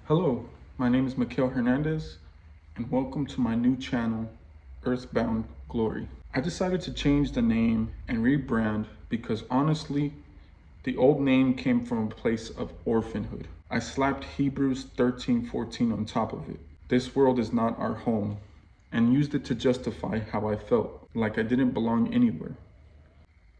Hello, my name is Mikel Hernandez, and welcome to my new channel, Earthbound Glory. I decided to change the name and rebrand because honestly, the old name came from a place of orphanhood. I slapped Hebrews 13:14 on top of it. This world is not our home, and used it to justify how I felt, like I didn't belong anywhere.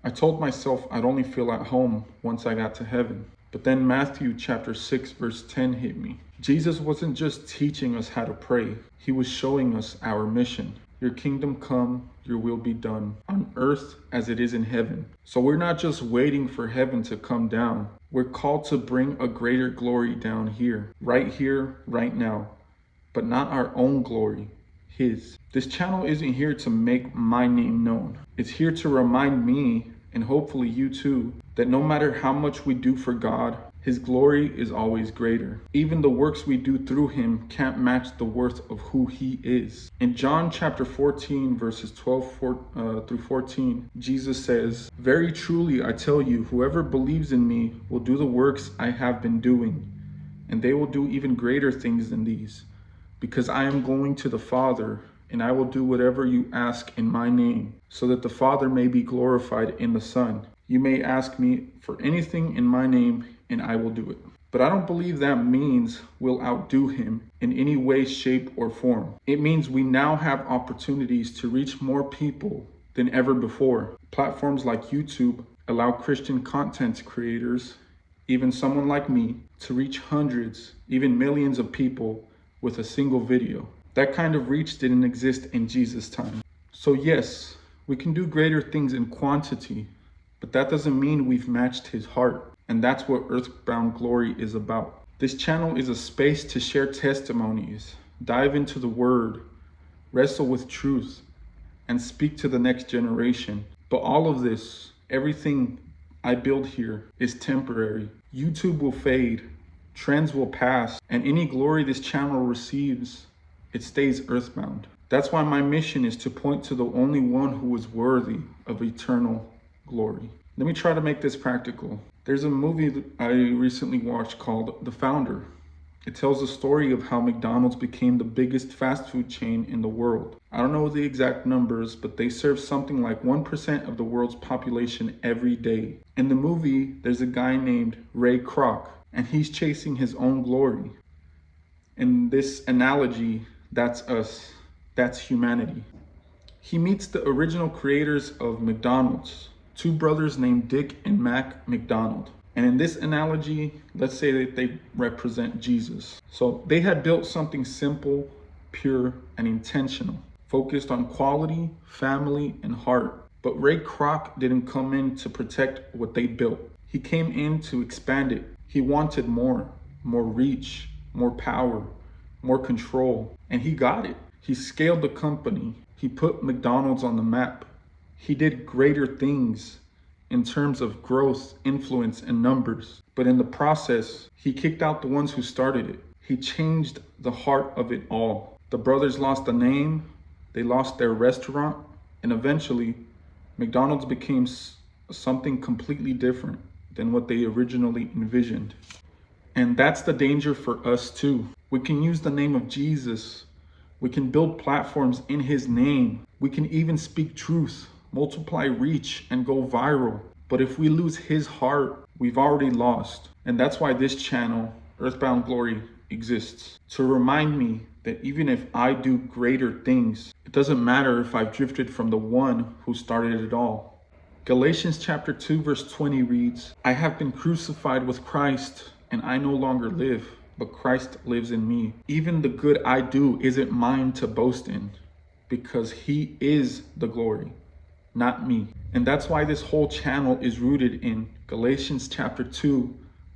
I told myself I'd only feel at home once I got to heaven. But then Matthew chapter 6 verse 10 hit me. Jesus wasn't just teaching us how to pray. He was showing us our mission. Your kingdom come, your will be done, on earth as it is in heaven. So we're not just waiting for heaven to come down. We're called to bring a greater glory down here, right now. But not our own glory, His. This channel isn't here to make my name known. It's here to remind me, and hopefully you too, that no matter how much we do for God, His glory is always greater. Even the works we do through Him can't match the worth of who He is. In John chapter 14, verses 12 through 14, Jesus says, "Very truly I tell you, whoever believes in me will do the works I have been doing, and they will do even greater things than these, because I am going to the Father, and I will do whatever you ask in my name, so that the Father may be glorified in the Son. You may ask me for anything in my name, and I will do it." But I don't believe that means we'll outdo Him in any way, shape, or form. It means we now have opportunities to reach more people than ever before. Platforms like YouTube allow Christian content creators, even someone like me, to reach hundreds, even millions of people with a single video. That kind of reach didn't exist in Jesus' time. So yes, we can do greater things in quantity, but that doesn't mean we've matched His heart. And that's what Earthbound Glory is about. This channel is a space to share testimonies, dive into the Word, wrestle with truth, and speak to the next generation. But all of this, everything I build here, is temporary. YouTube will fade, trends will pass, and any glory this channel receives, it stays earthbound. That's why my mission is to point to the only one who is worthy of eternal glory. Let me try to make this practical. There's a movie that I recently watched called The Founder. It tells the story of how McDonald's became the biggest fast food chain in the world. I don't know the exact numbers, but they serve something like 1% of the world's population every day. In the movie, there's a guy named Ray Kroc, and he's chasing his own glory. In this analogy, that's us. That's humanity. He meets the original creators of McDonald's, two brothers named Dick and Mac McDonald. And in this analogy, let's say that they represent Jesus. So they had built something simple, pure, and intentional, focused on quality, family, and heart. But Ray Kroc didn't come in to protect what they built. He came in to expand it. He wanted more reach, more power, more control, and he got it. He scaled the company. He put McDonald's on the map. He did greater things in terms of growth, influence, and numbers. But in the process, he kicked out the ones who started it. He changed the heart of it all. The brothers lost the name, they lost their restaurant, and eventually, McDonald's became something completely different than what they originally envisioned. And that's the danger for us too. We can use the name of Jesus. We can build platforms in His name. We can even speak truth, multiply reach, and go viral. But if we lose His heart, we've already lost. And that's why this channel, Earthbound Glory, exists. To remind me that even if I do greater things, it doesn't matter if I've drifted from the one who started it all. Galatians chapter 2 verse 20 reads, "I have been crucified with Christ, and I no longer live, but Christ lives in me. Even the good I do isn't mine to boast in, because He is the glory, not me." And that's why this whole channel is rooted in Galatians chapter 2,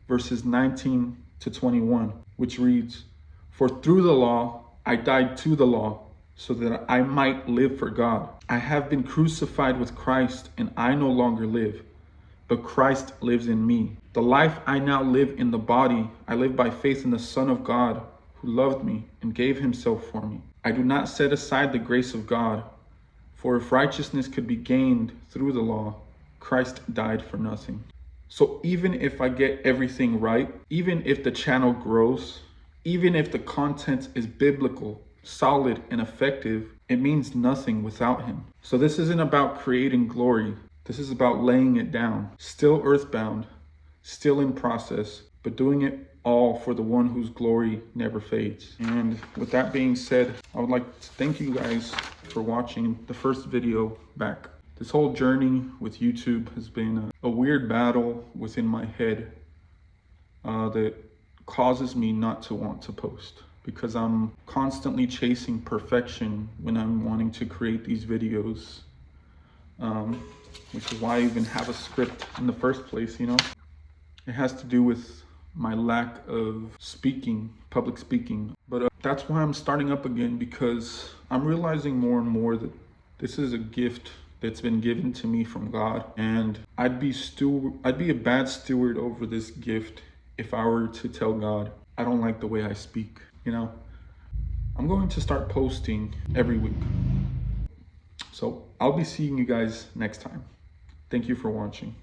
verses 19 to 21, which reads, "For through the law I died to the law, so that I might live for God. I have been crucified with Christ, and I no longer live, but Christ lives in me. The life I now live in the body, I live by faith in the Son of God, who loved me and gave Himself for me. I do not set aside the grace of God, for if righteousness could be gained through the law, Christ died for nothing." So even if I get everything right, even if the channel grows, Even if the content is biblical, solid, and effective, it means nothing without him. So this isn't about creating glory. This is about laying it down. Still earthbound, still in process, but doing it all for the one whose glory never fades. And with that being said, I would like to thank you guys for watching the first video back. This whole journey with YouTube has been a weird battle within my head that causes me not to want to post, because I'm constantly chasing perfection when I'm wanting to create these videos, which is why I even have a script in the first place, you know? It has to do with my lack of speaking, public speaking. But that's why I'm starting up again, because I'm realizing more and more that this is a gift that's been given to me from God, and I'd be a bad steward over this gift if I were to tell God, I don't like the way I speak, you know? I'm going to start posting every week. So I'll be seeing you guys next time. Thank you for watching.